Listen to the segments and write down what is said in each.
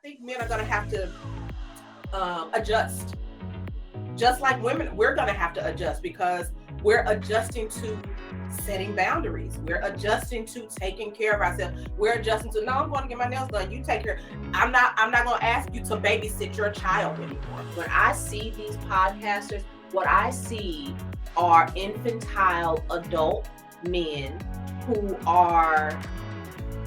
think men are going to have to adjust. Just like women, we're going to have to adjust because we're adjusting to setting boundaries. We're adjusting to taking care of ourselves. We're adjusting to, no, I'm going to get my nails done. You take care. I'm not going to ask you to babysit your child anymore. When I see these podcasters, what I see are infantile adult men who are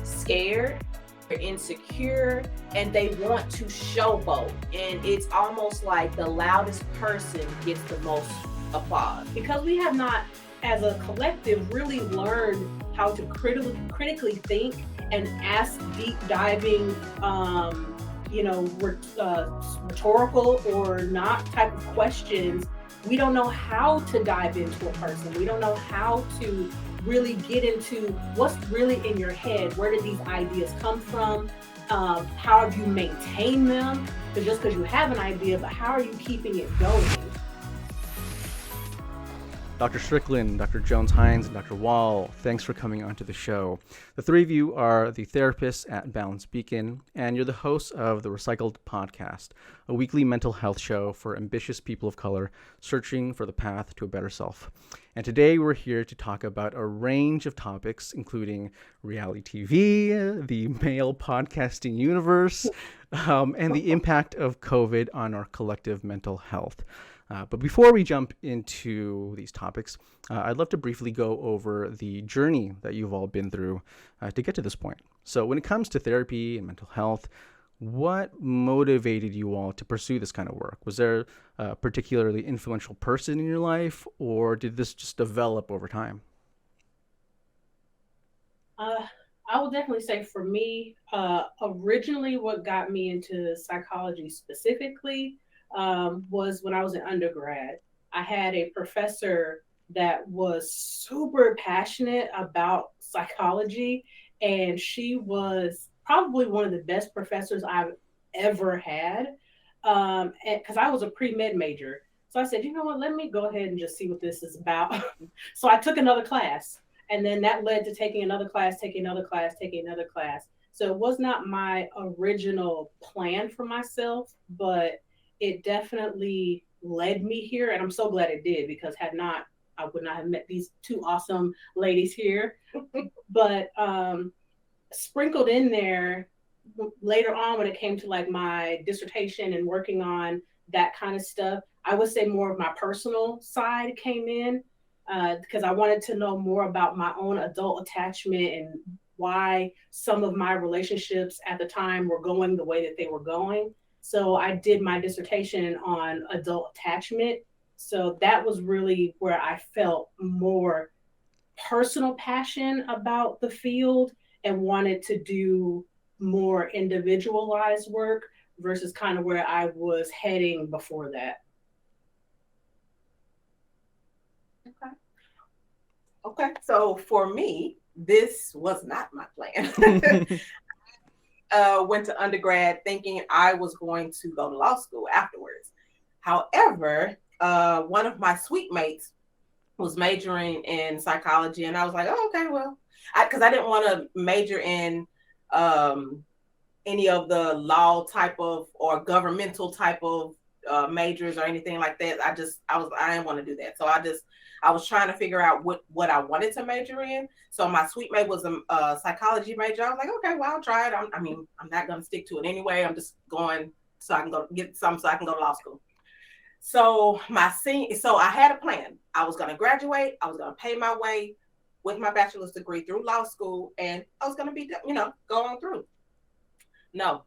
scared, they're insecure, and they want to showboat. And it's almost like the loudest person gets the most applause. Because we have not, as a collective, really learned how to critically think and ask deep diving, rhetorical or not type of questions. We don't know how to dive into a person. We don't know how to really get into what's really in your head. Where did these ideas come from? How have you maintained them? Because just because you have an idea, but how are you keeping it going? Dr. Strickland, Dr. Jones-Hines, and Dr. Wall, thanks for coming onto the show. The three of you are the therapists at Balance Beacon, and you're the hosts of the RePsychled Podcast, a weekly mental health show for ambitious people of color searching for the path to a better self. And today we're here to talk about a range of topics, including reality TV, the male podcasting universe, and the impact of COVID on our collective mental health. But before we jump into these topics, I'd love to briefly go over the journey that you've all been through to get to this point. So when it comes to therapy and mental health, what motivated you all to pursue this kind of work? Was there a particularly influential person in your life, or did this just develop over time? I will definitely say for me, originally what got me into psychology specifically was when I was an undergrad. I had a professor that was super passionate about psychology, and she was probably one of the best professors I've ever had, because I was a pre-med major. So I said, you know what, let me go ahead and just see what this is about. So I took another class, and then that led to taking another class, taking another class. So it was not my original plan for myself, but it definitely led me here. And I'm so glad it did, because had not, I would not have met these two awesome ladies here. But sprinkled in there later on, when it came to like my dissertation and working on that kind of stuff, I would say more of my personal side came in, because I wanted to know more about my own adult attachment and why some of my relationships at the time were going the way that they were going. So I did my dissertation on adult attachment. So that was really where I felt more personal passion about the field and wanted to do more individualized work versus kind of where I was heading before that. Okay. So for me, this was not my plan. Went to undergrad thinking I was going to go to law school afterwards. However, one of my suite mates was majoring in psychology, and I was like, oh, okay, well, because I didn't want to major in any of the law type of or governmental type of majors or anything like that. I didn't want to do that. So I was trying to figure out what I wanted to major in. So my suite mate was a psychology major. I was like, okay, well, I'll try it. I'm not going to stick to it anyway. I'm just going so I can go get some so I can go to law school. So I had a plan. I was going to graduate. I was going to pay my way with my bachelor's degree through law school, and I was going to be, go on through. No,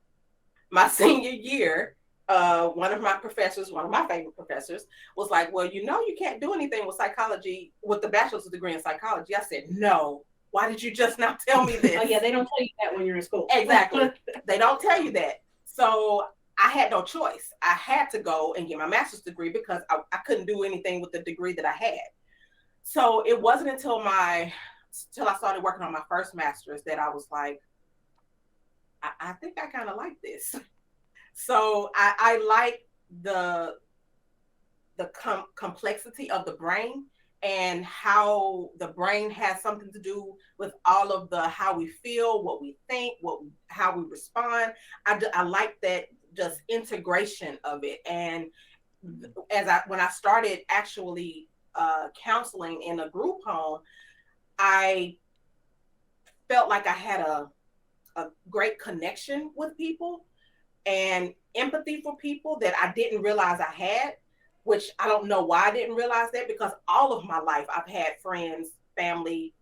my senior year, one of my favorite professors, was like, well, you can't do anything with psychology with the bachelor's degree in psychology. I said, no. Why did you just not tell me this? Oh, yeah, they don't tell you that when you're in school. Exactly. They don't tell you that. So I had no choice. I had to go and get my master's degree because I couldn't do anything with the degree that I had. So it wasn't until I started working on my first master's that I was like, I think I kind of like this. So I like the complexity of the brain and how the brain has something to do with all of the how we feel, what we think, how we respond. I like that just integration of it. And when I started actually counseling in a group home, I felt like I had a great connection with people and empathy for people that I didn't realize I had, which I don't know why I didn't realize that, because all of my life I've had friends, family,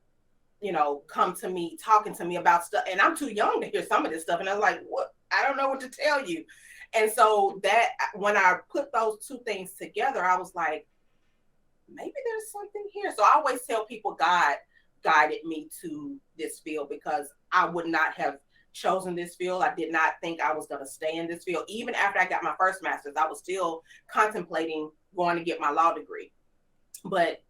come to me, talking to me about stuff. And I'm too young to hear some of this stuff. And I was like, what? I don't know what to tell you. And so that when I put those two things together, I was like, maybe there's something here. So I always tell people God guided me to this field, because I would not have chosen this field. I did not think I was going to stay in this field. Even after I got my first master's, I was still contemplating going to get my law degree. But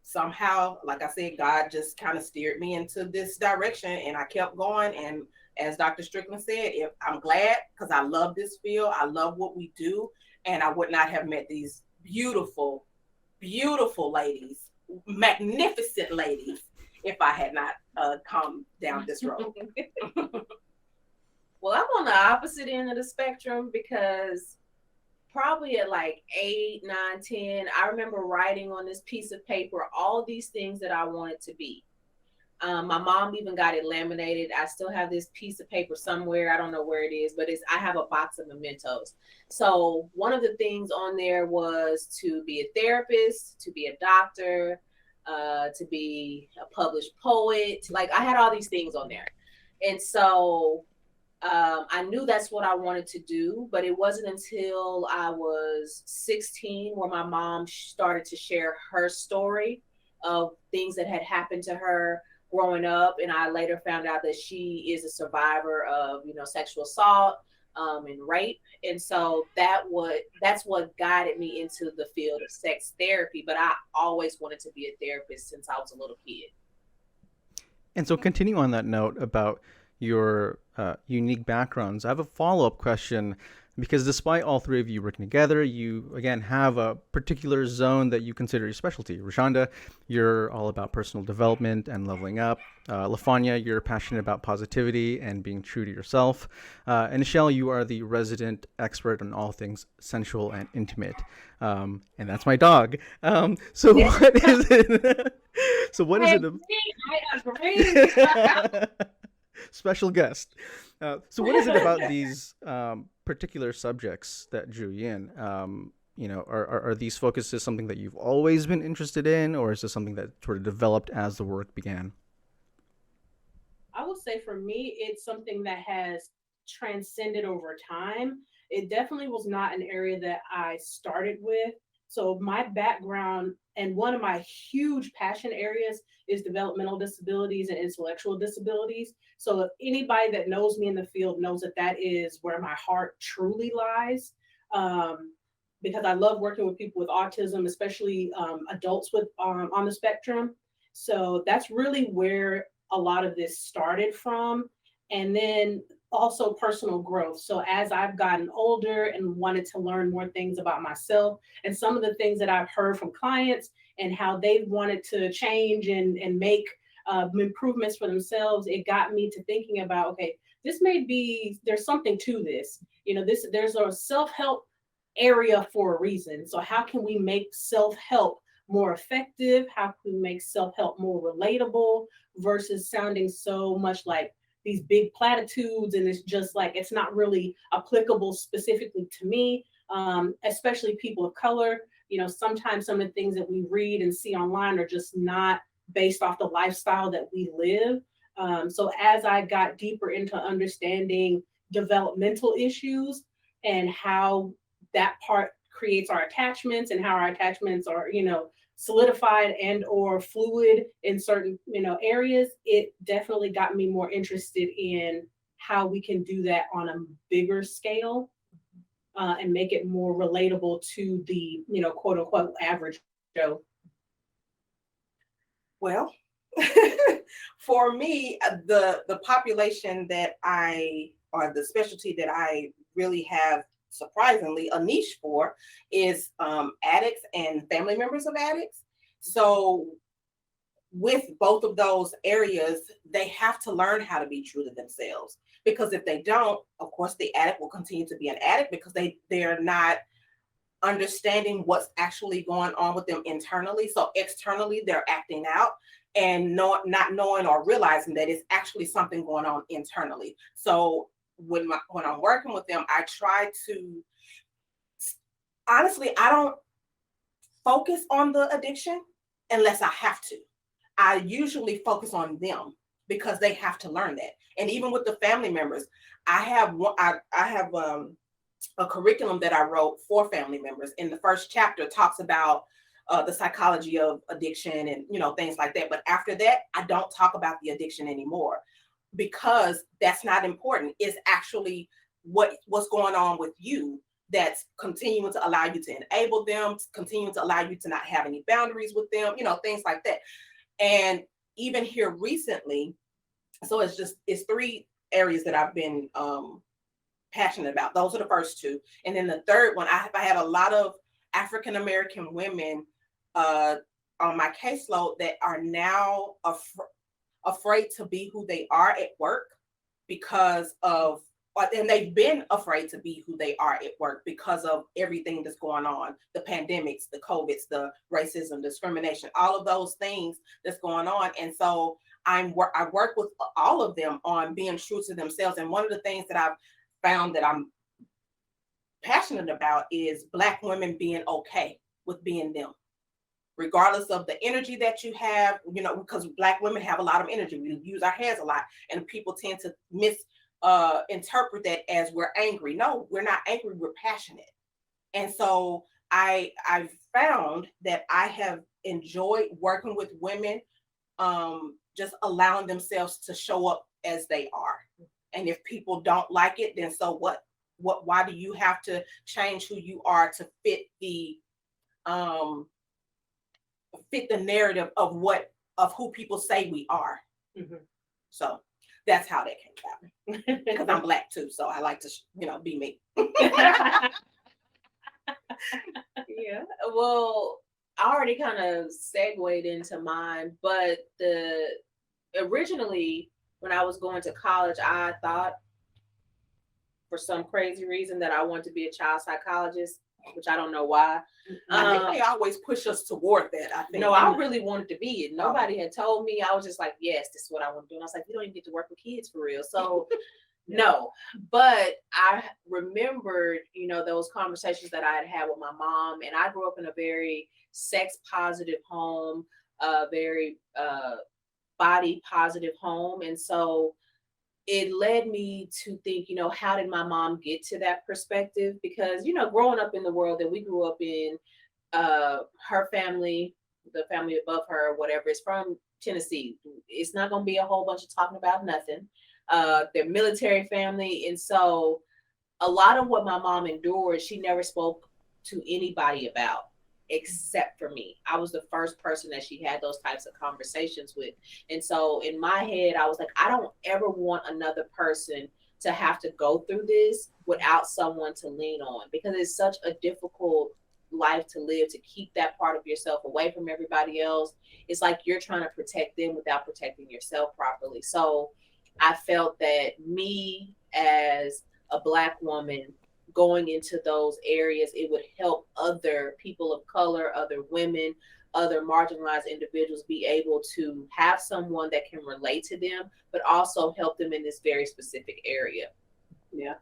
somehow, like I said, God just kind of steered me into this direction, and I kept going. And as Dr. Strickland said, I'm glad, because I love this field. I love what we do. And I would not have met these beautiful, beautiful ladies, magnificent ladies, if I had not come down this road. Well, I'm on the opposite end of the spectrum, because probably at like 8, 9, 10, I remember writing on this piece of paper all these things that I wanted to be. My mom even got it laminated. I still have this piece of paper somewhere. I don't know where it is, but I have a box of mementos. So one of the things on there was to be a therapist, to be a doctor, to be a published poet. Like, I had all these things on there. And so I knew that's what I wanted to do, but it wasn't until I was 16 where my mom started to share her story of things that had happened to her growing up. And I later found out that she is a survivor of, sexual assault and rape. And so that's what guided me into the field of sex therapy. But I always wanted to be a therapist since I was a little kid. And so continue on that note about your unique backgrounds. I have a follow-up question, because despite all three of you working together, you, again, have a particular zone that you consider your specialty. Reshaunda, you're all about personal development and leveling up. Lafonya, you're passionate about positivity and being true to yourself. And Nichelle, you are the resident expert on all things sensual and intimate. And that's my dog. So what is it? So what is it? I agree. Special guest. So what is it about these particular subjects that drew you in? Are these focuses something that you've always been interested in, or is this something that sort of developed as the work began? I would say for me, it's something that has transcended over time. It definitely was not an area that I started with. So my background and one of my huge passion areas is developmental disabilities and intellectual disabilities. So if anybody that knows me in the field knows that is where my heart truly lies, because I love working with people with autism, especially adults with on the spectrum. So that's really where a lot of this started from. And then also personal growth. So as I've gotten older and wanted to learn more things about myself, and some of the things that I've heard from clients and how they've wanted to change and make improvements for themselves, it got me to thinking about, okay, this may be, there's something to this. There's a self-help area for a reason. So how can we make self-help more effective? How can we make self-help more relatable versus sounding so much like these big platitudes, and it's just like, it's not really applicable specifically to me, especially people of color. Sometimes some of the things that we read and see online are just not based off the lifestyle that we live. So as I got deeper into understanding developmental issues and how that part creates our attachments and how our attachments are, solidified and or fluid in certain areas, it definitely got me more interested in how we can do that on a bigger scale and make it more relatable to the quote unquote average Joe. Well, for me, the population or the specialty that I really have surprisingly a niche for is addicts and family members of addicts. So with both of those areas, they have to learn how to be true to themselves, because if they don't, of course, the addict will continue to be an addict, because they're not understanding what's actually going on with them internally. So externally, they're acting out and not knowing or realizing that it's actually something going on internally. So when I'm working with them, I try to, honestly, I don't focus on the addiction unless I have to. I usually focus on them because they have to learn that. And even with the family members, I have a curriculum that I wrote for family members. In the first chapter talks about the psychology of addiction and, things like that. But after that, I don't talk about the addiction anymore, because that's not important. It's actually what's going on with you that's continuing to allow you to enable them, continuing to allow you to not have any boundaries with them, things like that. And even here recently, so it's 3 areas that I've been passionate about. Those are the first 2. And then the third one, I had a lot of African American women on my caseload that are now afraid to be who they are at work because of, and they've been afraid to be who they are at work because of everything that's going on, the pandemics, the COVIDs, the racism, discrimination, all of those things that's going on. And so I work with all of them on being true to themselves. And one of the things that I've found that I'm passionate about is Black women being okay with being them, regardless of the energy that you have, because Black women have a lot of energy. We use our heads a lot, and people tend to interpret that as we're angry. No, we're not angry, we're passionate. And so I've found that I have enjoyed working with women, just allowing themselves to show up as they are. And if people don't like it, then so what? Why do you have to change who you are to fit the narrative of who people say we are? Mm-hmm. So that's how that came about. Because I'm Black too, so I like to, be me. Yeah. Well, I already kind of segued into mine, but originally when I was going to college, I thought for some crazy reason that I wanted to be a child psychologist, which I don't know why. I think they always push us toward that, I think. No, I really wanted to be it. Nobody had told me. I was just like, yes, this is what I want to do. And I was like, you don't even get to work with kids for real. So no. But I remembered, those conversations that I had with my mom. And I grew up in a very sex positive home, very body positive home. And so it led me to think, how did my mom get to that perspective? Because, growing up in the world that we grew up in, her family, the family above her, whatever, is from Tennessee. It's not going to be a whole bunch of talking about nothing. They're military family. And so a lot of what my mom endured, she never spoke to anybody about, except for me. I was the first person that she had those types of conversations with. And so in my head, I was like, I don't ever want another person to have to go through this without someone to lean on, because it's such a difficult life to live, to keep that part of yourself away from everybody else. It's like you're trying to protect them without protecting yourself properly. So I felt that me as a Black woman going into those areas, it would help other people of color, other women, other marginalized individuals be able to have someone that can relate to them, but also help them in this very specific area. Yeah.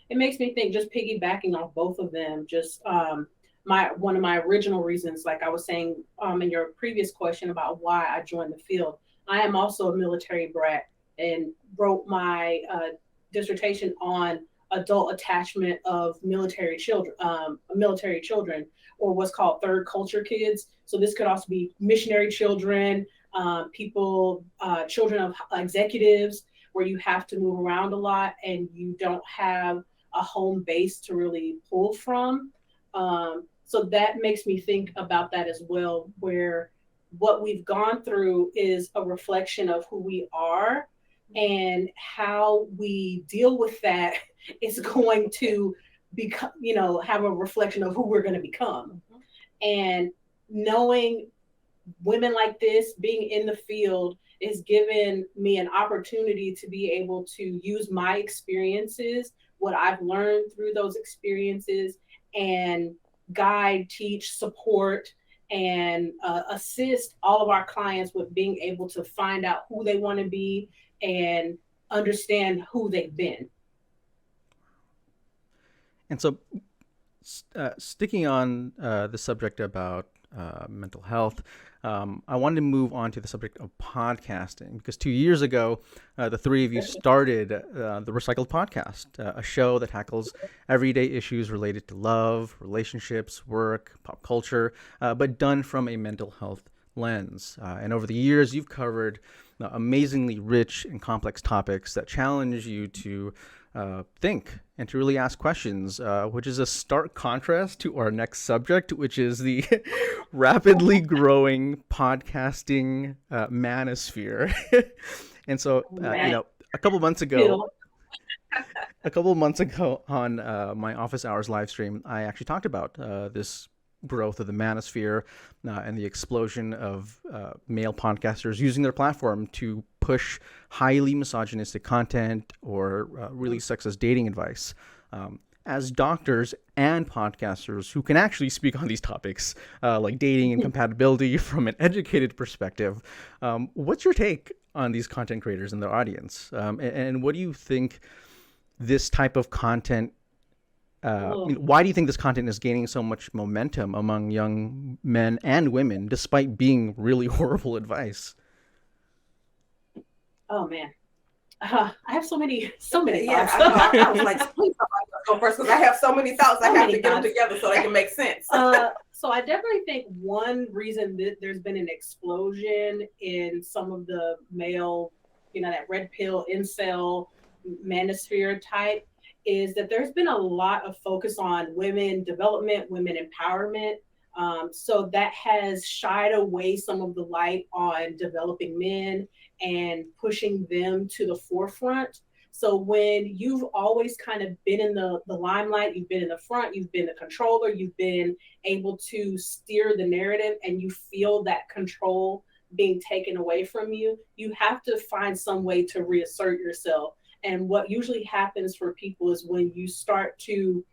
It makes me think, just piggybacking off both of them, just one of my original reasons, like I was saying in your previous question about why I joined the field, I am also a military brat and wrote my dissertation on adult attachment of military children, or what's called third culture kids. So this could also be missionary children, children of executives, where you have to move around a lot and you don't have a home base to really pull from. So that makes me think about that as well, where what we've gone through is a reflection of who we are, and how we deal with that is going to become, have a reflection of who we're going to become. And knowing women like this being in the field is given me an opportunity to be able to use my experiences, what I've learned through those experiences, and guide, teach, support, and assist all of our clients with being able to find out who they want to be and understand who they've been. And so, sticking on the subject about mental health, I wanted to move on to the subject of podcasting, because 2 years ago, the three of you started the RePsychled Podcast, a show that tackles everyday issues related to love, relationships, work, pop culture, but done from a mental health lens. And over the years, you've covered amazingly rich and complex topics that challenge you to think and to really ask questions, which is a stark contrast to our next subject, which is the rapidly growing podcasting manosphere. And so, a couple of months ago on my office hours live stream, I actually talked about this growth of the manosphere and the explosion of male podcasters using their platform to push highly misogynistic content or really sexist dating advice. As doctors and podcasters who can actually speak on these topics, like dating and compatibility from an educated perspective, what's your take on these content creators and their audience? And what do you think this type of content why do you think this content is gaining so much momentum among young men and women, despite being really horrible advice? Oh man, I have so many thoughts. Yeah, I was like, please go first, because I have so many thoughts. I have to get them together so they can make sense. So I definitely think one reason that there's been an explosion in some of the male, that red pill incel manosphere type, is that there's been a lot of focus on women development, women empowerment. So that has shied away some of the light on developing men and pushing them to the forefront. So when you've always kind of been in the limelight, you've been in the front, you've been the controller, you've been able to steer the narrative, and you feel that control being taken away from you, you have to find some way to reassert yourself. And what usually happens for people is when you start to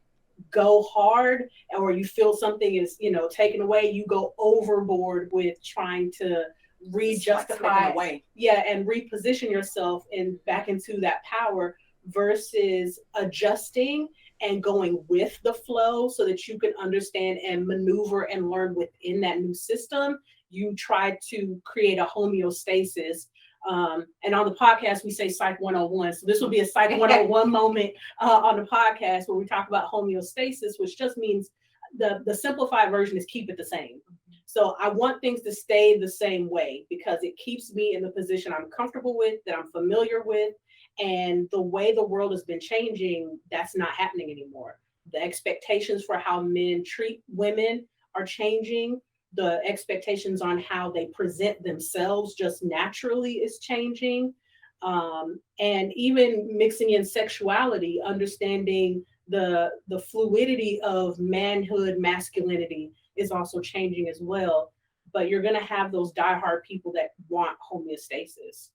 go hard, or you feel something is, taken away, you go overboard with trying to re-justify, and reposition yourself back into that power, versus adjusting and going with the flow so that you can understand and maneuver and learn within that new system. You try to create a homeostasis. And on the podcast, we say Psych 101. So this will be a Psych 101 moment on the podcast where we talk about homeostasis, which just means the simplified version is keep it the same. So I want things to stay the same way because it keeps me in the position I'm comfortable with, that I'm familiar with. And the way the world has been changing, that's not happening anymore. The expectations for how men treat women are changing. The expectations on how they present themselves just naturally is changing. And even mixing in sexuality, understanding the fluidity of manhood, masculinity is also changing as well. But you're going to have those diehard people that want homeostasis.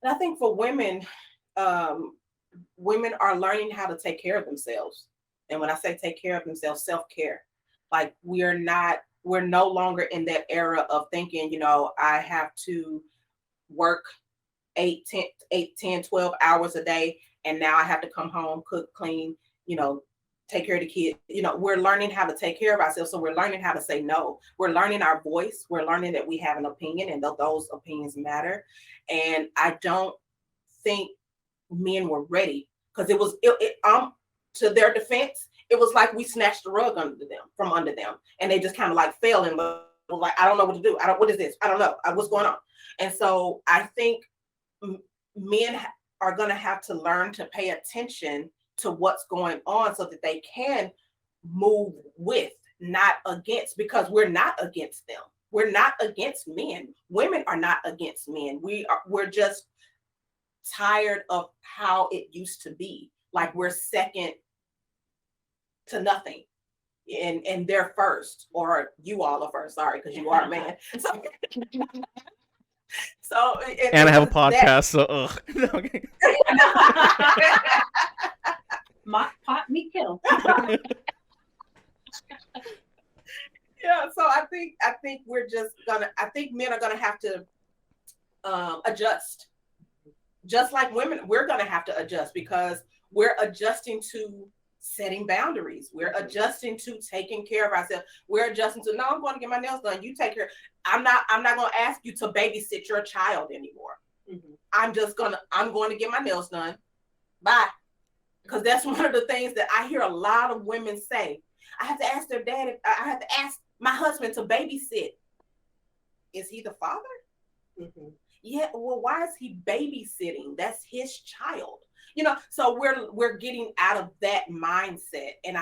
And I think for women, women are learning how to take care of themselves. And when I say take care of themselves, self-care. Like we're no longer in that era of thinking, I have to work 8, 10, 12 hours a day. And now I have to come home, cook, clean, take care of the kids. We're learning how to take care of ourselves. So we're learning how to say no. We're learning our voice. We're learning that we have an opinion and those opinions matter. And I don't think men were ready, because it was, to their defense, it was like we snatched the rug from under them. And they just kind of like fell and was like, I don't know what to do. What is this? I don't know. What's going on? And so I think men are going to have to learn to pay attention to what's going on so that they can move with, not against, because we're not against them. We're not against men. Women are not against men. We're just tired of how it used to be. Like we're second to nothing. and they're first, or you all are first. Sorry, because you are a man. So and I have a podcast, so okay. Mock pot meat kettle. Yeah, so I think men are gonna have to adjust. Just like women, we're gonna have to adjust, because we're adjusting to setting boundaries. We're adjusting to taking care of ourselves. We're adjusting to, no, I'm going to get my nails done. You take care. I'm not going to ask you to babysit your child anymore. I'm going to get my nails done. Bye. Because that's one of the things that I hear a lot of women say. I have to ask their dad. I have to ask my husband to babysit. Is he the father? Yeah. Well, why is he babysitting? That's his child. So we're getting out of that mindset, and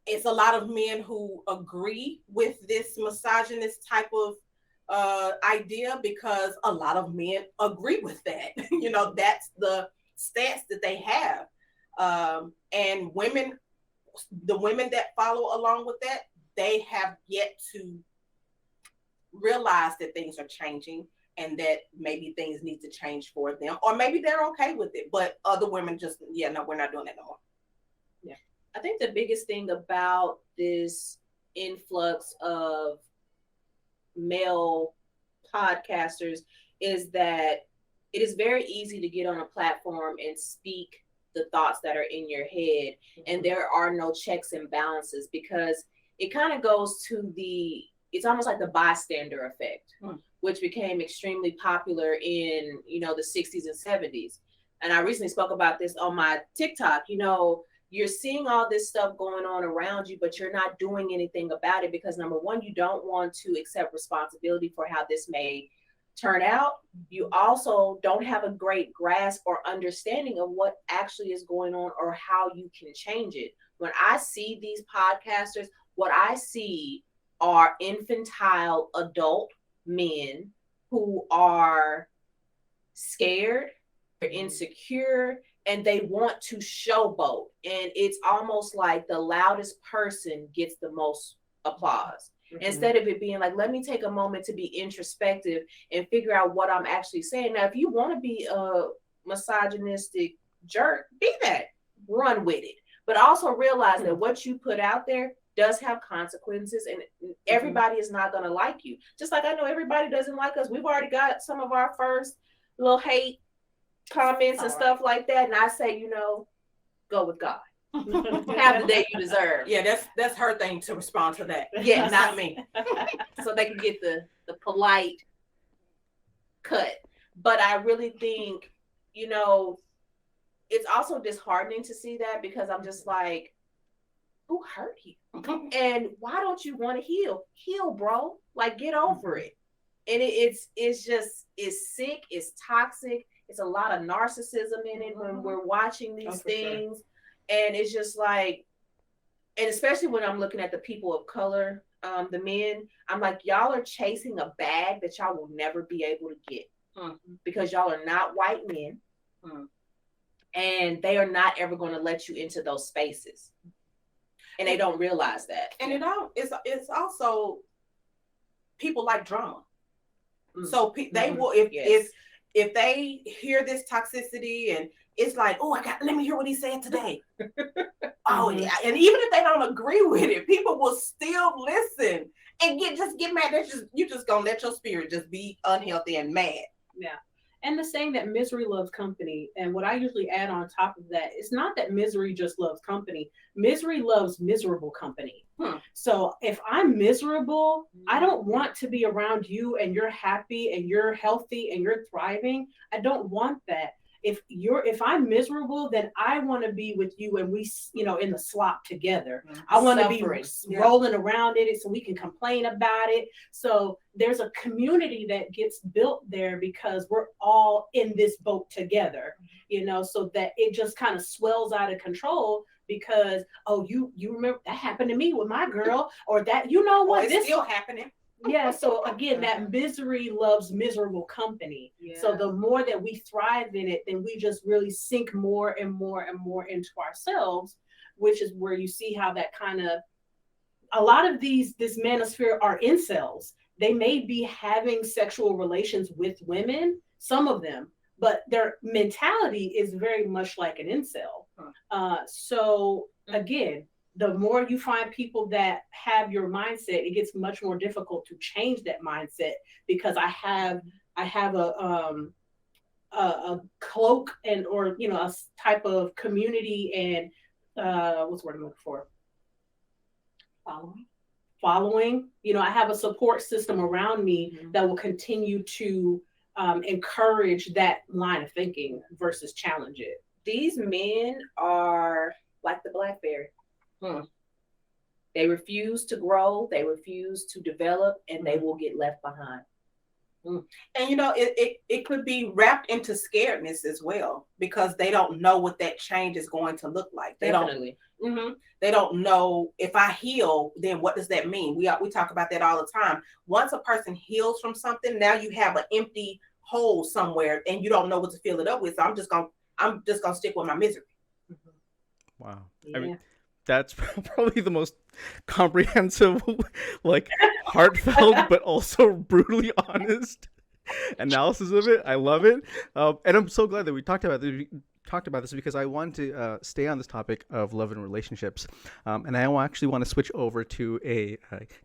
it's a lot of men who agree with this misogynist type of idea, because a lot of men agree with that. That's the stance that they have. And the women that follow along with that, they have yet to realize that things are changing, and that maybe things need to change for them, or maybe they're okay with it, but other women just, no, we're not doing that no more. Yeah. I think the biggest thing about this influx of male podcasters is that it is very easy to get on a platform and speak the thoughts that are in your head, and there are no checks and balances, because it kind of goes to it's almost like the bystander effect, which became extremely popular in, the 60s and 70s. And I recently spoke about this on my TikTok. You're seeing all this stuff going on around you, but you're not doing anything about it, because number one, you don't want to accept responsibility for how this may turn out. You also don't have a great grasp or understanding of what actually is going on or how you can change it. When I see these podcasters, what I see are infantile adult men who are scared, they're insecure, and they want to showboat. And it's almost like the loudest person gets the most applause. Instead of it being like, let me take a moment to be introspective and figure out what I'm actually saying. Now, if you want to be a misogynistic jerk, be that. Run with it. But also realize that what you put out there does have consequences, and everybody is not going to like you. Just like I know everybody doesn't like us. We've already got some of our first little hate comments and stuff like that. And I say, go with God. Have the day you deserve. Yeah, that's her thing to respond to that. Yeah, not me. So they can get the polite cut. But I really think, it's also disheartening to see that, because I'm just like, who hurt you? And why don't you want to heal? Heal, bro. Like, get over it. And it's sick, it's toxic, it's a lot of narcissism in it when we're watching these things. Sure. And it's just like, and especially when I'm looking at the people of color, the men, I'm like, y'all are chasing a bag that y'all will never be able to get, because y'all are not white men, and they are not ever going to let you into those spaces. And they don't realize that. And it's also, people like drama. So they will, if they hear this toxicity, and it's like, oh, let me hear what he said today. Oh, yeah. And even if they don't agree with it, people will still listen and get mad. You just gonna let your spirit just be unhealthy and mad. Yeah. And the saying that misery loves company. And what I usually add on top of that, it's not that misery just loves company. Misery loves miserable company. So if I'm miserable, I don't want to be around you and you're happy and you're healthy and you're thriving. I don't want that. If I'm miserable, then I want to be with you and we, in the slop together. I want to be rolling around in it so we can complain about it. So there's a community that gets built there because we're all in this boat together, so that it just kind of swells out of control because, you remember that happened to me with my girl, or that, what, it's still happening. Yeah, so again, that misery loves miserable company. Yeah. So the more that we thrive in it, then we just really sink more and more and more into ourselves, which is where you see how that kind of, a lot of this manosphere are incels. They may be having sexual relations with women, some of them, but their mentality is very much like an incel. So again, the more you find people that have your mindset, it gets much more difficult to change that mindset, because I have a cloak and, or, you know, a type of community and what's the word I'm looking for? Following. You know, I have a support system around me that will continue to encourage that line of thinking versus challenge it. These men are like the blackberry. They refuse to grow, they refuse to develop, and they will get left behind. And you know, it could be wrapped into scaredness as well, because they don't know what that change is going to look like. Definitely. They don't know, if I heal, then what does that mean? We talk about that all the time. Once a person heals from something, now you have an empty hole somewhere and you don't know what to fill it up with. So I'm just gonna stick with my misery. Wow. Yeah. I mean, that's probably the most comprehensive, like, heartfelt, but also brutally honest analysis of it. I love it. And I'm so glad that we talked about this, because I want to stay on this topic of love and relationships. And I actually want to switch over to a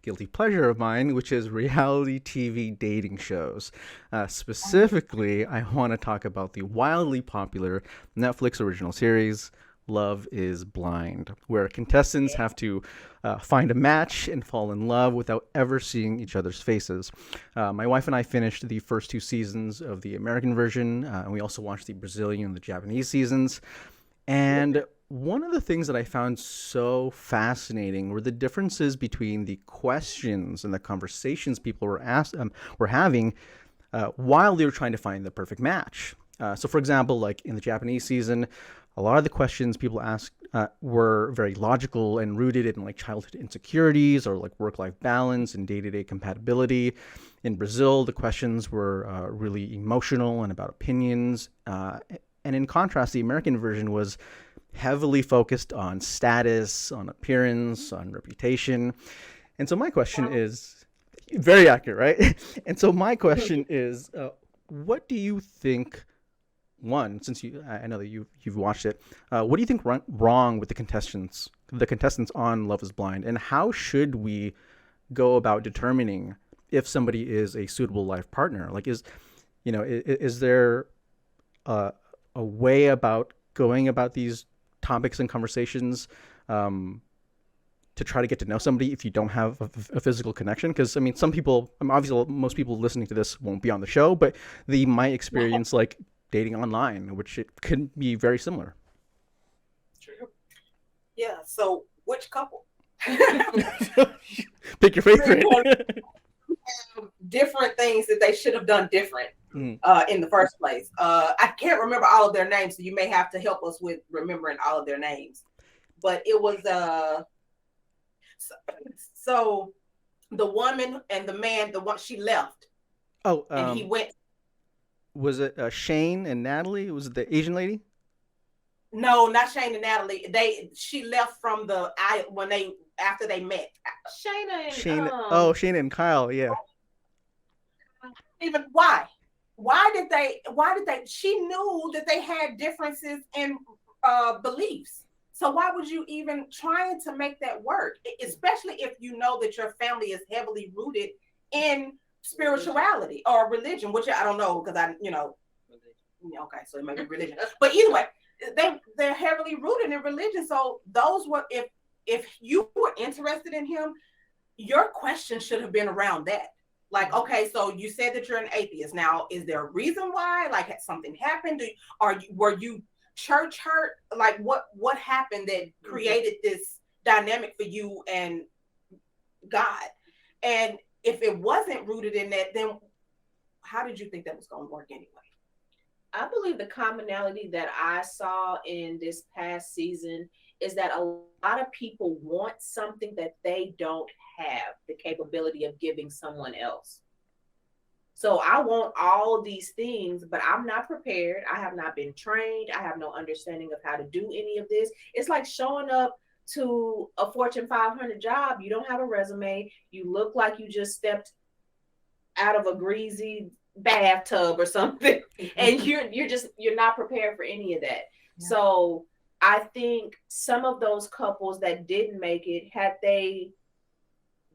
guilty pleasure of mine, which is reality TV dating shows. Specifically, I want to talk about the wildly popular Netflix original series, Love is Blind, where contestants have to find a match and fall in love without ever seeing each other's faces. My wife and I finished the first 2 seasons of the American version, and we also watched the Brazilian and the Japanese seasons. And one of the things that I found so fascinating were the differences between the questions and the conversations people were having while they were trying to find the perfect match. So, for example, like in the Japanese season, a lot of the questions people asked were very logical and rooted in like childhood insecurities or like work-life balance and day-to-day compatibility. In Brazil, the questions were really emotional and about opinions. And in contrast, the American version was heavily focused on status, on appearance, on reputation. And so my question is, very accurate, right? And so my question is, what do you think? One, since I know that you've watched it, what do you think went wrong with the contestants on Love is Blind, and how should we go about determining if somebody is a suitable life partner? Like, is there a way about going about these topics and conversations to try to get to know somebody if you don't have a physical connection? Because I mean, some people, obviously most people listening to this won't be on the show, but they might experience like dating online, which it can be very similar. True. Yeah. So which couple? Pick your favorite. Different things that they should have done different in the first place. I can't remember all of their names, so you may have to help us with remembering all of their names. But it was so the woman and the man, the one she left. Oh, and he went. Was it Shane and Natalie? Was it the Asian lady? No, not Shane and Natalie. She left from after they met. Shayna and Kyle, yeah. Even why? Why did they? She knew that they had differences in beliefs. So why would you even trying to make that work? Especially if you know that your family is heavily rooted in spirituality or religion, which I don't know, because okay, so it might be religion, but either way, they're heavily rooted in religion. So those were, if you were interested in him, your question should have been around that. Like, okay, so you said that you're an atheist. Now, is there a reason why? Like, had something happened? Were you church hurt? Like, what happened that created this dynamic for you and God? And if it wasn't rooted in that, then how did you think that was going to work anyway? I believe the commonality that I saw in this past season is that a lot of people want something that they don't have the capability of giving someone else. So I want all of these things, but I'm not prepared. I have not been trained. I have no understanding of how to do any of this. It's like showing up to a Fortune 500 job. You don't have a resume. You look like you just stepped out of a greasy bathtub or something, and you're not prepared for any of that. Yeah. So I think some of those couples that didn't make it, had they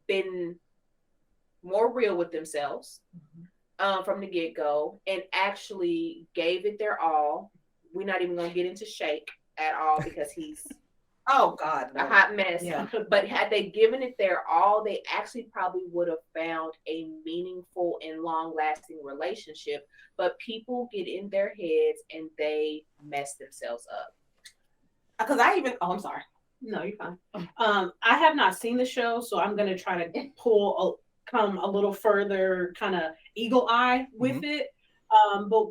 been more real with themselves from the get-go and actually gave it their all. We're not even going to get into Shake at all because he's oh God, no. a hot mess. Yeah. But had they given it their all, they actually probably would have found a meaningful and long-lasting relationship. But people get in their heads and they mess themselves up. Because I'm sorry. No, you're fine. I have not seen the show, so I'm going to try to come a little further kind of eagle eye with it. But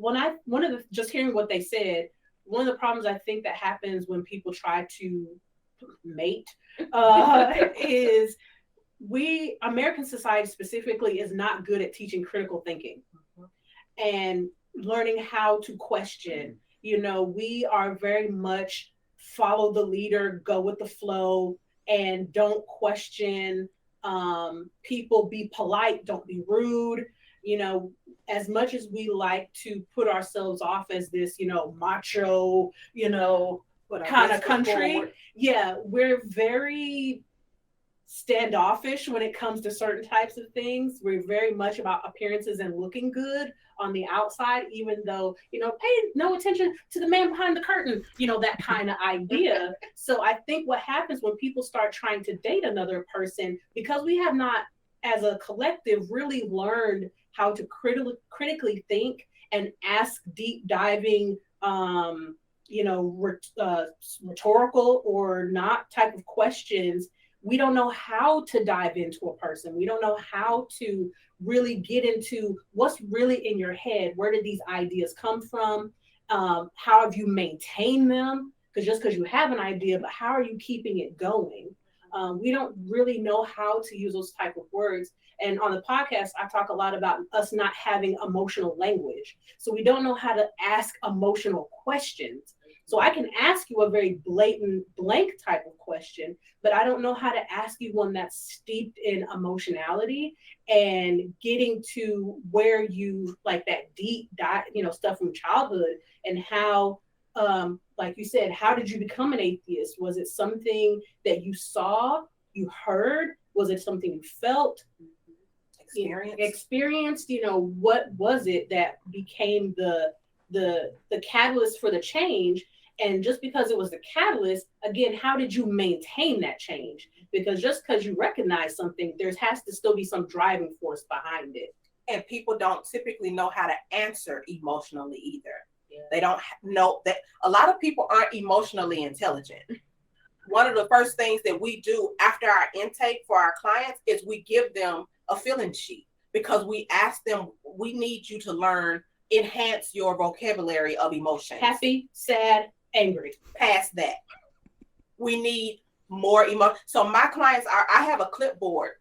just hearing what they said, one of the problems I think that happens when people try to mate is American society specifically is not good at teaching critical thinking and learning how to question. You know, we are very much follow the leader, go with the flow, and don't question people. Be polite, don't be rude. You know, as much as we like to put ourselves off as this, you know, macho, you know, kind of country, we're very standoffish when it comes to certain types of things. We're very much about appearances and looking good on the outside, even though, you know, pay no attention to the man behind the curtain, you know, that kind of idea. So I think what happens when people start trying to date another person, because we have not, as a collective, really learned how to critically think and ask deep diving, you know, rhetorical or not type of questions. We don't know how to dive into a person. We don't know how to really get into what's really in your head. Where did these ideas come from? How have you maintained them? Because just because you have an idea, but how are you keeping it going? We don't really know how to use those type of words. And on the podcast, I talk a lot about us not having emotional language. So we don't know how to ask emotional questions. So I can ask you a very blatant, blank type of question, but I don't know how to ask you one that's steeped in emotionality and getting to where you like that deep dive, you know, stuff from childhood and how, like you said, how did you become an atheist? Was it something that you saw, you heard? Was it something you felt? Experienced, you know, what was it that became the catalyst for the change? And just because it was the catalyst, again, how did you maintain that change? Because just because you recognize something, there has to still be some driving force behind it. And people don't typically know how to answer emotionally either. Yeah. They don't know that a lot of people aren't emotionally intelligent. One of the first things that we do after our intake for our clients is we give them a feeling sheet, because we ask them, we need you to enhance your vocabulary of emotions. Happy, sad, angry. Past that. We need more emotion. So my clients I have a clipboard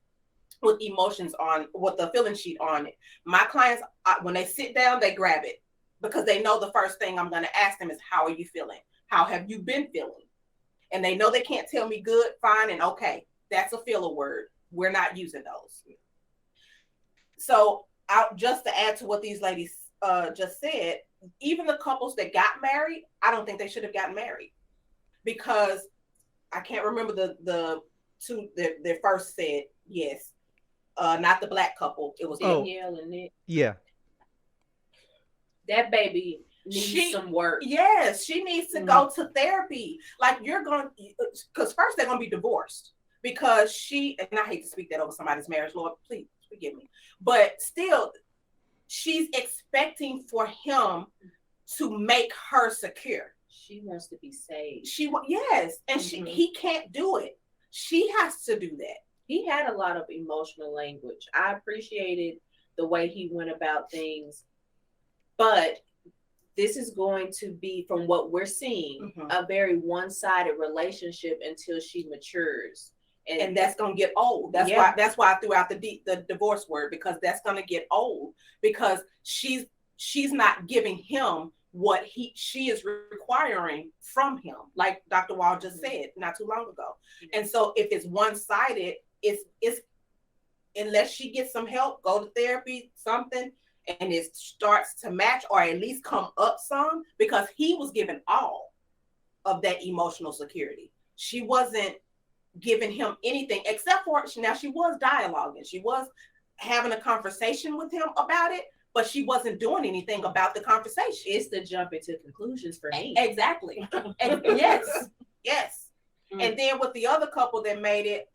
with emotions on, with the feeling sheet on it. My clients, when they sit down, they grab it because they know the first thing I'm going to ask them is, how are you feeling? How have you been feeling? And they know they can't tell me good, fine, and okay. That's a filler word. We're not using those. So just to add to what these ladies just said, even the couples that got married, I don't think they should have gotten married, because I can't remember the two that first said yes. Not the black couple. It was Danielle and Nick. Yeah. That baby needs some work. Yes, she needs to go to therapy. Like, because first they're going to be divorced because and I hate to speak that over somebody's marriage, Lord, please forgive me. But still, she's expecting for him to make her secure. She wants to be saved. Yes, and he can't do it. She has to do that. He had a lot of emotional language. I appreciated the way he went about things, but this is going to be, from what we're seeing, a very one-sided relationship until she matures. And that's gonna get old. That's why I threw out the divorce word, because that's gonna get old, because she's not giving him what she is requiring from him, like Dr. Wall just said not too long ago. And so if it's one-sided, it's unless she gets some help, go to therapy, something, and it starts to match, or at least come up some, because he was given all of that emotional security. She wasn't giving him anything except for, now she was dialoguing, she was having a conversation with him about it, but she wasn't doing anything about the conversation. It's the jumping to conclusions for me. Exactly. And yes. And then with the other couple that made it,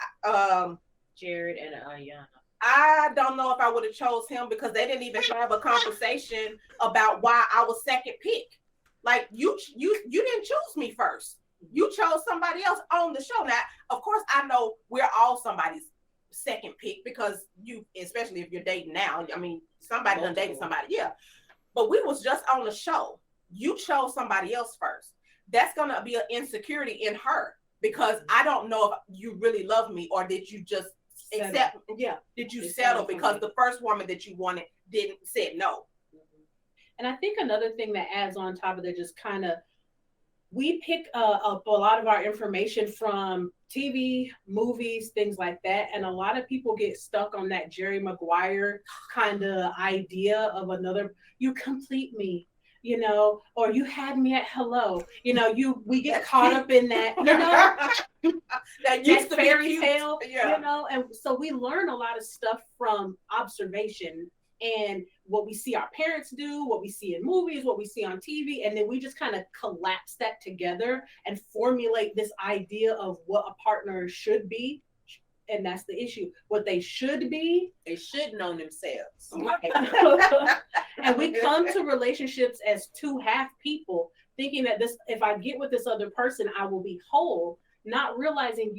Jared and Ayanna. I don't know if I would have chose him, because they didn't even have a conversation about why I was second pick. Like, you didn't choose me first. You chose somebody else on the show. Now, of course, I know we're all somebody's second pick, because you, especially if you're dating now, I mean, somebody done dated somebody, yeah. But we was just on the show. You chose somebody else first. That's gonna be an insecurity in her, because I don't know if you really love me, or did you just accept? Yeah, did you settle because the first woman that you wanted said no? And I think another thing that adds on top of that, just kind of, we pick up a lot of our information from TV, movies, things like that. And a lot of people get stuck on that Jerry Maguire kind of idea of another, you complete me, you know, or you had me at hello, you know, we get caught up in that, you know, that used to be fairy cute. tale, yeah. You know, and so we learn a lot of stuff from observation and what we see our parents do, what we see in movies, what we see on TV, and then we just kind of collapse that together and formulate this idea of what a partner should be. And that's the issue. What they should be. They should know themselves. And we come to relationships as two half people, thinking that if I get with this other person, I will be whole, not realizing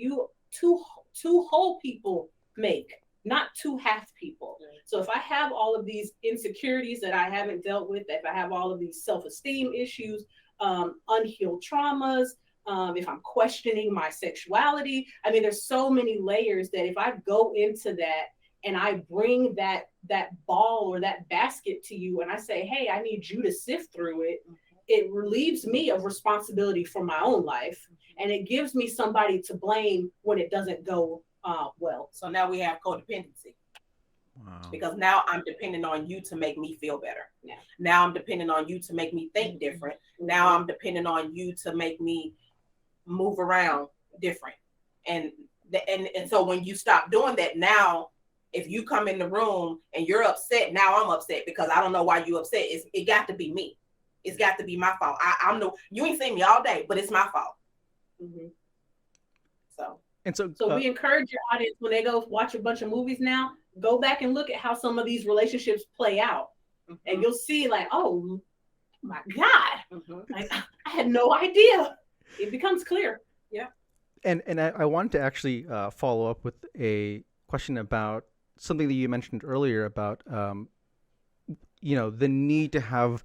two whole people make, not two half people. So if I have all of these insecurities that I haven't dealt with, if I have all of these self-esteem issues, unhealed traumas, if I'm questioning my sexuality, I mean, there's so many layers that if I go into that and I bring that ball or that basket to you and I say, hey, I need you to sift through it, it relieves me of responsibility for my own life. And it gives me somebody to blame when it doesn't go well. So now we have codependency. Wow. Because now I'm depending on you to make me feel better. Yeah. Now I'm depending on you to make me think different. Now I'm depending on you to make me move around different. And so when you stop doing that, now if you come in the room and you're upset, now I'm upset because I don't know why you upset. It got to be me. It's got to be my fault. You ain't seen me all day, but it's my fault. Mm-hmm. So we encourage your audience, when they go watch a bunch of movies now, go back and look at how some of these relationships play out. Mm-hmm. And you'll see like, oh my God, mm-hmm. Like, I had no idea. It becomes clear. Yeah. And I wanted to actually follow up with a question about something that you mentioned earlier about, the need to have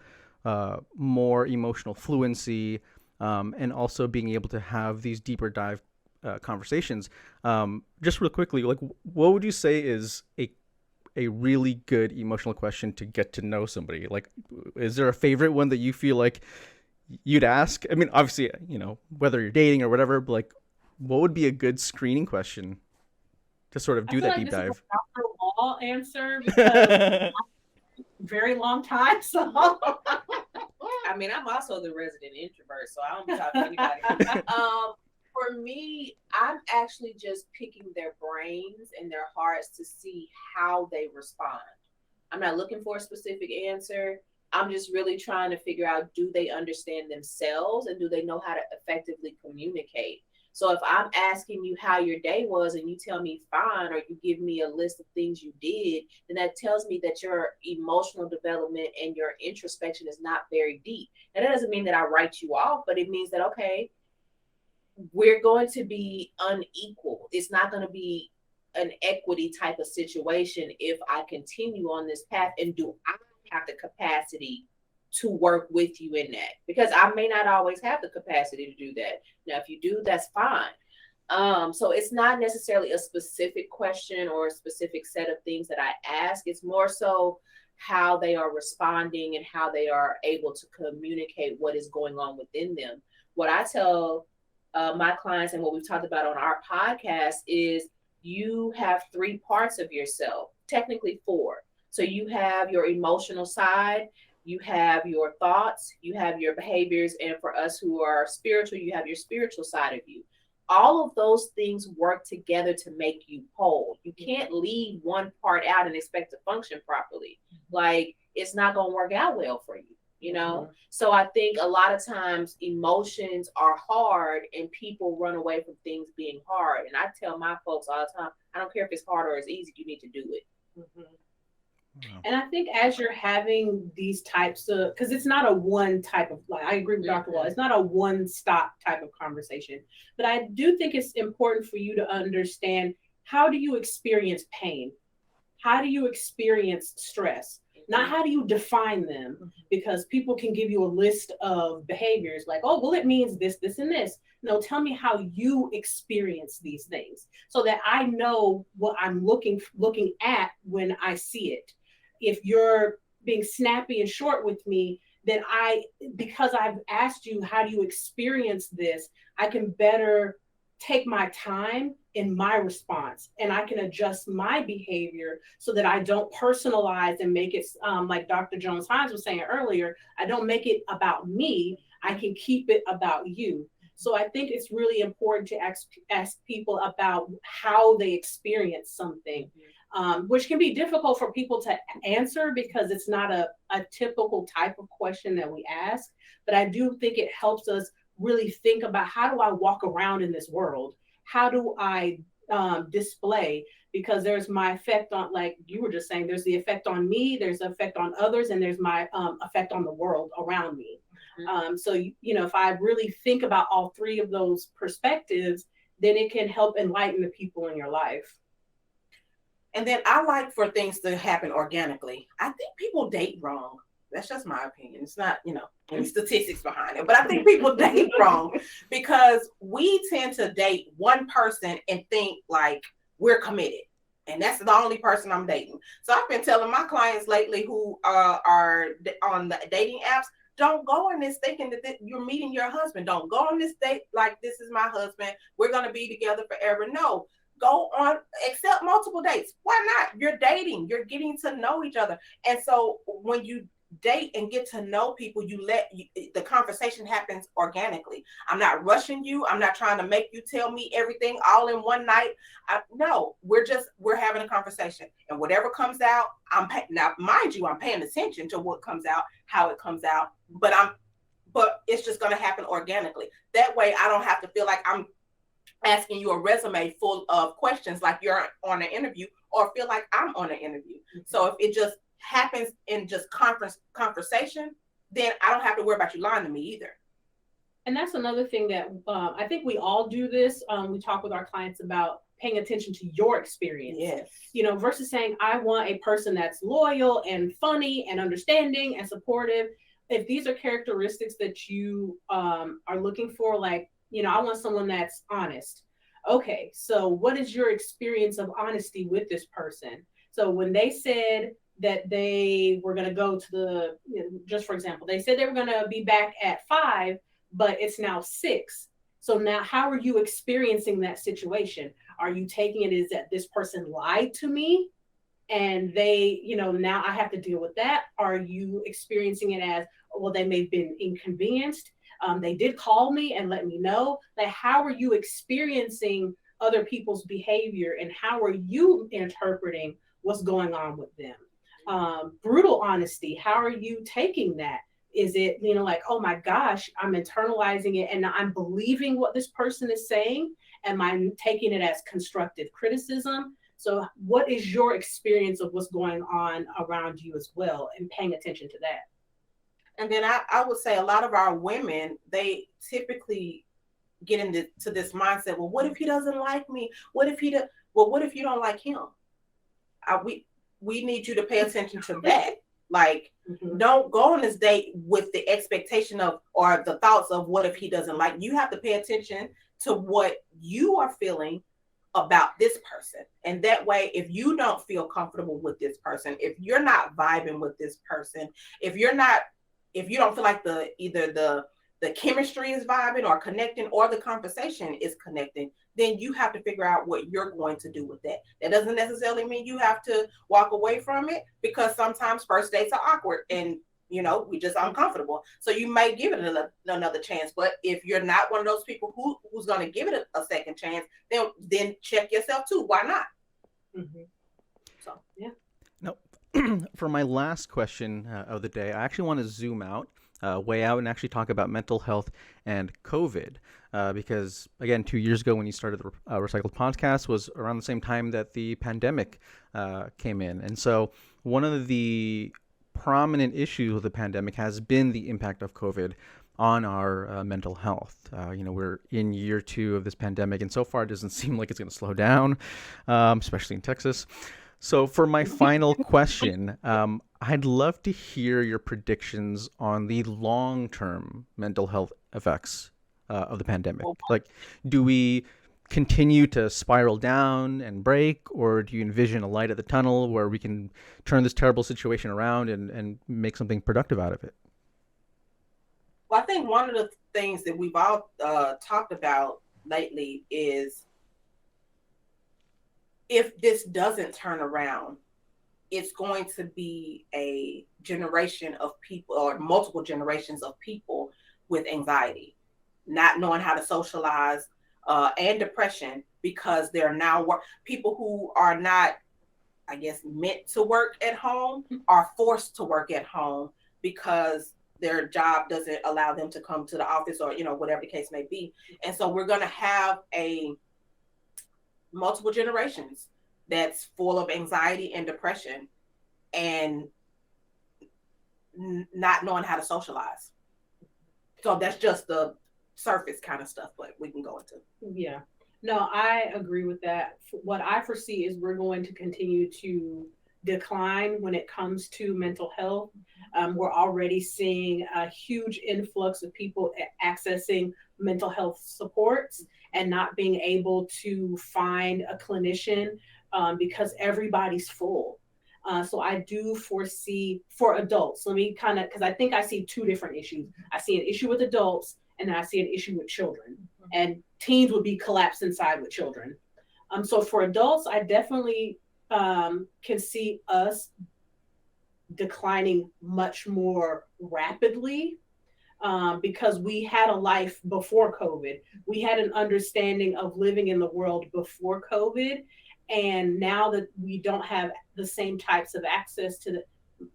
more emotional fluency and also being able to have these deeper dive conversations. Just real quickly, like, what would you say is a really good emotional question to get to know somebody? Like, is there a favorite one that you feel like you'd ask? I mean, obviously, whether you're dating or whatever, but like, what would be a good screening question to sort of do that deep dive? Is a Dr. Wall answer because very long time. So I mean, I'm also the resident introvert, so I don't be talking to anybody. For me, I'm actually just picking their brains and their hearts to see how they respond. I'm not looking for a specific answer. I'm just really trying to figure out, do they understand themselves and do they know how to effectively communicate? So if I'm asking you how your day was and you tell me fine, or you give me a list of things you did, then that tells me that your emotional development and your introspection is not very deep. And that doesn't mean that I write you off, but it means that, okay, we're going to be unequal. It's not going to be an equity type of situation if I continue on this path. And do I have the capacity to work with you in that? Because I may not always have the capacity to do that. Now, if you do, that's fine. So it's not necessarily a specific question or a specific set of things that I ask. It's more so how they are responding and how they are able to communicate what is going on within them. What I tell my clients and what we've talked about on our podcast is you have 3 parts of yourself, technically 4. So you have your emotional side, you have your thoughts, you have your behaviors, and for us who are spiritual, you have your spiritual side of you. All of those things work together to make you whole. You can't leave one part out and expect to function properly. Like, it's not going to work out well for you, you know? Mm-hmm. So I think a lot of times emotions are hard and people run away from things being hard. And I tell my folks all the time, I don't care if it's hard or it's easy, you need to do it. Mm-hmm. And I think as you're having these types of, because it's not a one type of, like, I agree with Dr. Wall, it's not a one stop type of conversation, but I do think it's important for you to understand, how do you experience pain? How do you experience stress? Not how do you define them, because people can give you a list of behaviors like, oh, well, it means this, this, and this. No, tell me how you experience these things so that I know what I'm looking at when I see it. If you're being snappy and short with me, then because I've asked you, how do you experience this? I can better take my time in my response, and I can adjust my behavior so that I don't personalize and make it like Dr. Jones-Hines was saying earlier, I don't make it about me. I can keep it about you. So I think it's really important to ask people about how they experience something. Which can be difficult for people to answer because it's not a typical type of question that we ask. But I do think it helps us really think about, how do I walk around in this world? How do I display? Because there's my effect on, like you were just saying, there's the effect on me, there's the effect on others, and there's my effect on the world around me. So, you know, if I really think about all 3 of those perspectives, then it can help enlighten the people in your life. And then I like for things to happen organically. I think people date wrong. That's just my opinion. It's not, you know, any statistics behind it, but I think people date wrong because we tend to date one person and think like we're committed. And that's the only person I'm dating. So I've been telling my clients lately who are on the dating apps, don't go on this thinking that you're meeting your husband. Don't go on this date like this is my husband. We're going to be together forever. No. Go on, accept multiple dates. Why not? You're dating, you're getting to know each other. And so when you date and get to know people, the conversation happens organically. I'm not rushing you. I'm not trying to make you tell me everything all in one night. No, we're having a conversation, and whatever comes out, now mind you, I'm paying attention to what comes out, how it comes out, but it's just going to happen organically. That way I don't have to feel like I'm asking you a resume full of questions like you're on an interview, or feel like I'm on an interview. Mm-hmm. So if it just happens in just conversation, then I don't have to worry about you lying to me either. And that's another thing that I think we all do this. We talk with our clients about paying attention to your experience. Yes. You know, versus saying, I want a person that's loyal and funny and understanding and supportive. If these are characteristics that you are looking for, like, you know, I want someone that's honest. Okay, so what is your experience of honesty with this person? So when they said that they were going to go to just for example, they said they were going to be back at 5, but it's now 6. So now how are you experiencing that situation? Are you taking it as that this person lied to me and they, you know, now I have to deal with that? Are you experiencing it as, well, they may have been inconvenienced? They did call me and let me know. Like, how are you experiencing other people's behavior and how are you interpreting what's going on with them? Brutal honesty. How are you taking that? Is it, you know, like, oh my gosh, I'm internalizing it and I'm believing what this person is saying? Am I taking it as constructive criticism? So what is your experience of what's going on around you as well, and paying attention to that? And then I would say a lot of our women, they typically get into this mindset. Well, what if he doesn't like me? What if what if you don't like him? We need you to pay attention to that. Like, Mhm. don't go on this date with the expectation of, or the thoughts of, what if he doesn't like you? Have to pay attention to what you are feeling about this person. And that way, if you don't feel comfortable with this person, if you're not vibing with this person, if you don't feel like either the chemistry is vibing or connecting, or the conversation is connecting, then you have to figure out what you're going to do with that. That doesn't necessarily mean you have to walk away from it, because sometimes first dates are awkward and we just uncomfortable. So you may give it another chance. But if you're not one of those people who's going to give it a second chance, then check yourself too. Why not? Mm-hmm. So yeah. Now, for my last question of the day, I actually want to zoom out, way out, and actually talk about mental health and COVID. Because, again, 2 years ago when you started the RePsychled Podcast was around the same time that the pandemic came in. And so one of the prominent issues with the pandemic has been the impact of COVID on our mental health. We're in year 2 of this pandemic, and so far it doesn't seem like it's going to slow down, especially in Texas. So for my final question, I'd love to hear your predictions on the long-term mental health effects of the pandemic. Like, do we continue to spiral down and break, or do you envision a light at the tunnel where we can turn this terrible situation around and make something productive out of it? Well, I think one of the things that we've all talked about lately is, if this doesn't turn around, it's going to be a generation of people, or multiple generations of people, with anxiety, not knowing how to socialize, and depression, because they're now people who are not, I guess, meant to work at home are forced to work at home because their job doesn't allow them to come to the office, or whatever the case may be. And so we're going to have a multiple generations that's full of anxiety and depression, and not knowing how to socialize. So that's just the surface kind of stuff, but we can go into. Yeah. No, I agree with that. What I foresee is we're going to continue to decline when it comes to mental health. We're already seeing a huge influx of people accessing mental health supports and not being able to find a clinician because everybody's full. So I do foresee, for adults, because I think I see 2 different issues. I see an issue with adults, and then I see an issue with children. And teens would be collapsed inside with children. So for adults, I definitely can see us declining much more rapidly because we had a life before COVID. We had an understanding of living in the world before COVID. And now that we don't have the same types of access to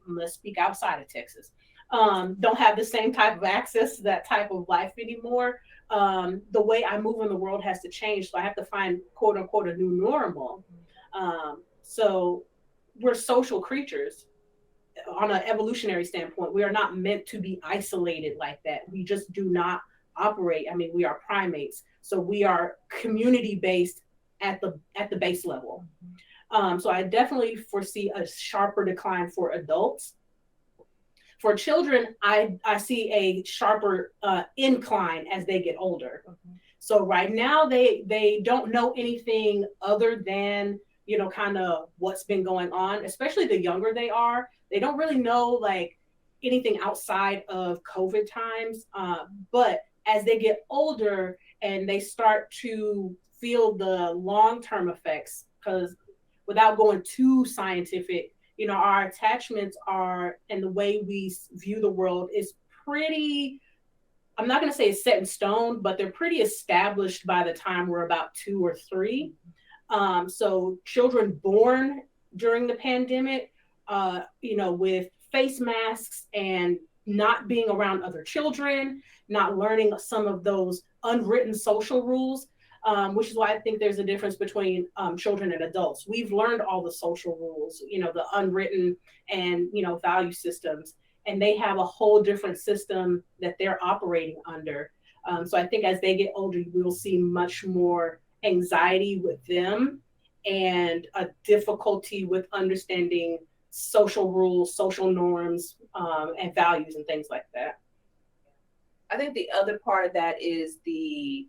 let's speak outside of Texas, don't have the same type of access to that type of life anymore. The way I move in the world has to change. So I have to find, quote unquote, a new normal. So we're social creatures on an evolutionary standpoint. We are not meant to be isolated like that. We just do not operate. I mean, we are primates. So we are community-based at the base level. So I definitely foresee a sharper decline for adults. For children, I see a sharper incline as they get older. So right now they don't know anything other than, kind of what's been going on, especially the younger they are. They don't really know like anything outside of COVID times. But as they get older and they start to feel the long-term effects, because without going too scientific, our attachments are, and the way we view the world is pretty, I'm not going to say it's set in stone, but they're pretty established by the time we're about 2 or 3. So children born during the pandemic, with face masks and not being around other children, not learning some of those unwritten social rules, which is why I think there's a difference between children and adults. We've learned all the social rules, the unwritten and, value systems, and they have a whole different system that they're operating under. So I think as they get older, we'll see much more anxiety with them and a difficulty with understanding social rules, social norms, and values and things like that. I think the other part of that is the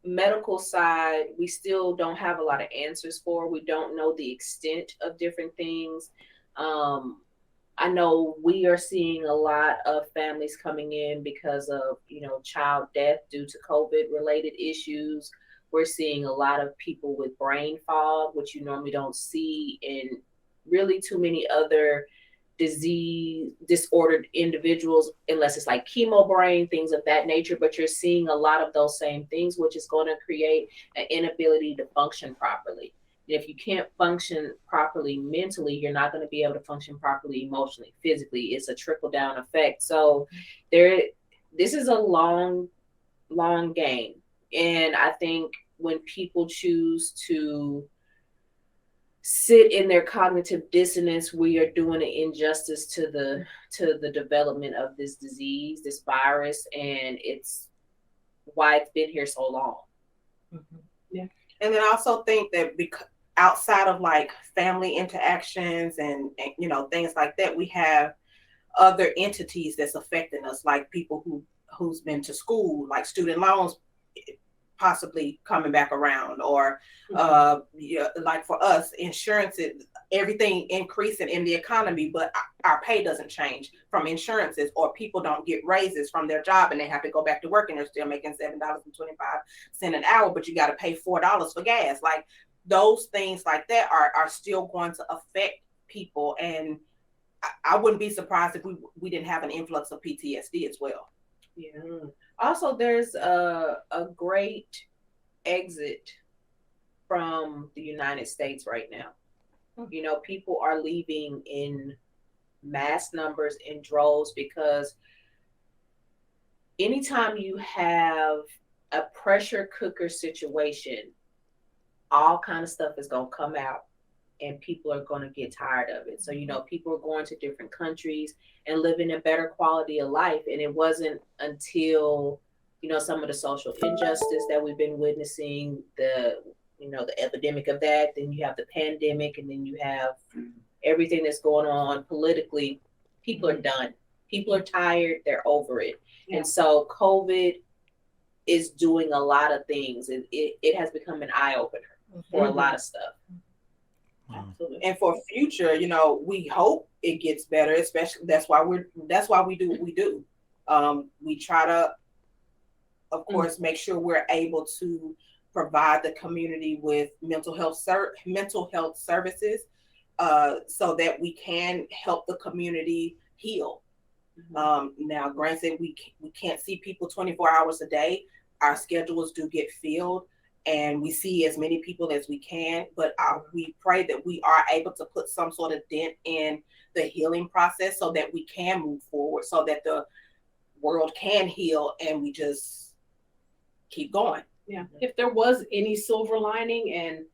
medical side. We still don't have a lot of answers for. We don't know the extent of different things. I know we are seeing a lot of families coming in because of, child death due to COVID related issues. We're seeing a lot of people with brain fog, which you normally don't see in really too many other disordered individuals, unless it's like chemo brain, things of that nature. But you're seeing a lot of those same things, which is going to create an inability to function properly. And if you can't function properly mentally, you're not going to be able to function properly emotionally, physically. It's a trickle down effect. So this is a long game. And I think when people choose to sit in their cognitive dissonance, we are doing an injustice to the development of this disease, this virus, and it's why it's been here so long. Mm-hmm. Yeah. And then I also think that because outside of like family interactions and things like that, we have other entities that's affecting us, like people who's been to school, like student loans possibly coming back around, or like for us, insurances, everything increasing in the economy, but our pay doesn't change from insurances, or people don't get raises from their job and they have to go back to work and they're still making $7.25 an hour, but you got to pay $4 for gas. Like those things like that are still going to affect people. And I wouldn't be surprised if we didn't have an influx of PTSD as well. Yeah. Also, there's a great exit from the United States right now. People are leaving in mass numbers, in droves, because anytime you have a pressure cooker situation, all kind of stuff is going to come out and people are going to get tired of it. So, people are going to different countries and living a better quality of life. And it wasn't until, some of the social injustice that we've been witnessing, the epidemic of that, then you have the pandemic, and then you have everything that's going on politically. People are done. People are tired. They're over it. Yeah. And so COVID is doing a lot of things. It has become an eye opener for a lot of stuff. Absolutely. And for future, we hope it gets better, especially that's why we do what we do. We try to, of course, make sure we're able to provide the community with mental health services, so that we can help the community heal. Now, granted, we can't see people 24 hours a day. Our schedules do get filled, and we see as many people as we can, but we pray that we are able to put some sort of dent in the healing process so that we can move forward, so that the world can heal, and we just keep going. Yeah. If there was any silver lining, and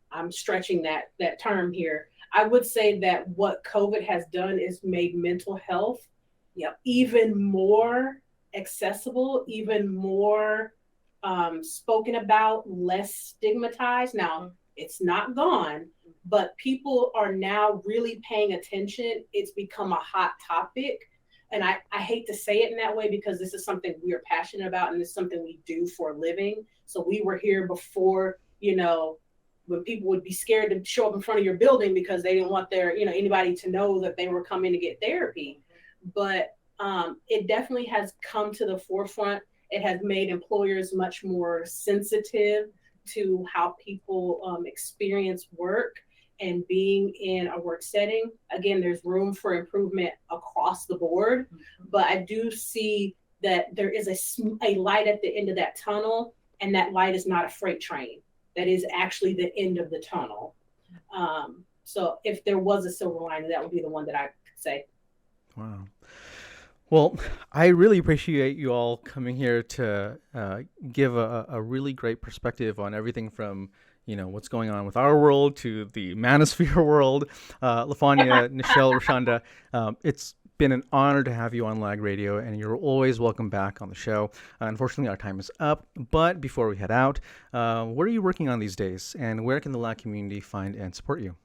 I'm stretching that term here, I would say that what COVID has done is made mental health even more accessible, even more spoken about, less stigmatized. Now, it's not gone, but people are now really paying attention. It's become a hot topic. And I hate to say it in that way, because this is something we are passionate about, and this is something we do for a living. So we were here before, when people would be scared to show up in front of your building because they didn't want anybody to know that they were coming to get therapy. But it definitely has come to the forefront. It has made employers much more sensitive to how people experience work and being in a work setting. Again, there's room for improvement across the board, but I do see that there is a light at the end of that tunnel, and that light is not a freight train. That is actually the end of the tunnel. So if there was a silver lining, that would be the one that I could say. Wow. Well, I really appreciate you all coming here to give a really great perspective on everything from, what's going on with our world to the manosphere world. Lafonya, Nichelle, Reshaunda, it's been an honor to have you on LLAG Radio, and you're always welcome back on the show. Unfortunately, our time is up, but before we head out, what are you working on these days, and where can the LLAG community find and support you?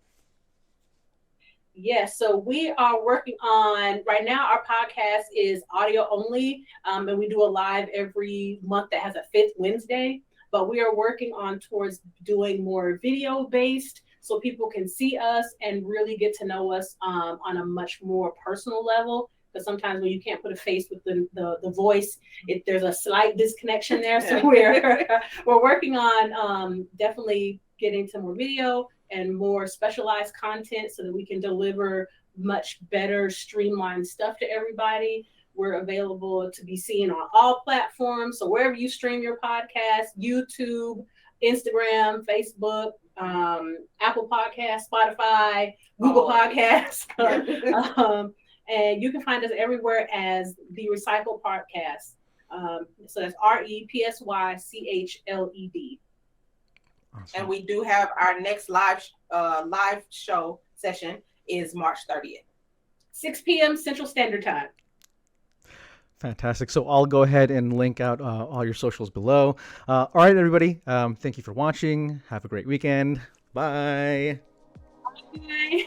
Yes, so we are working on, right now our podcast is audio only, and we do a live every month that has a fifth Wednesday, but we are working on towards doing more video based so people can see us and really get to know us on a much more personal level. Because sometimes when you can't put a face with the voice, there's a slight disconnection there. So we're working on definitely getting to more video and more specialized content so that we can deliver much better streamlined stuff to everybody. We're available to be seen on all platforms. So wherever you stream your podcast, YouTube, Instagram, Facebook, Apple Podcasts, Spotify, Google Podcasts. And you can find us everywhere as the RePsychled Podcast. So that's RePsychled. Awesome. And we do have our next live show session is March 30th. 6 p.m. Central Standard Time. Fantastic. So I'll go ahead and link out all your socials below. All right, everybody. Thank you for watching. Have a great weekend. Bye. Bye.